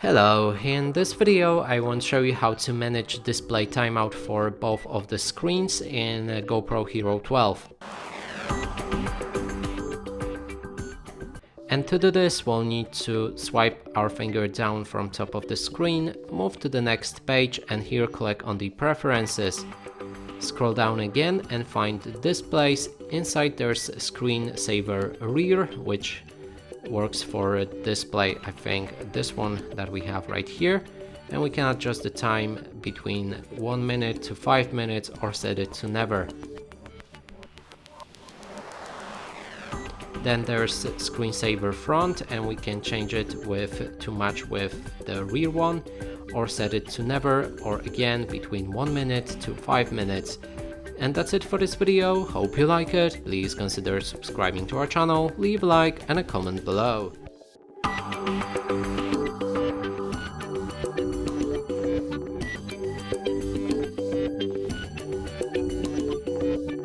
Hello, in this video I want to show you how to manage display timeout for both of the screens in GoPro Hero 12. And to do this we'll need to swipe our finger down from top of the screen, move to the next page and here click on the preferences. Scroll down again and find displays. Inside there's screen saver rear, which works for display, I think this one that we have right here, and we can adjust the time between 1 minute to 5 minutes or set it to never. Then there's screensaver front and we can change it to match with the rear one or set it to never, or again between 1 minute to 5 minutes. And that's it for this video. Hope you like it. Please consider subscribing to our channel, leave a like and a comment below.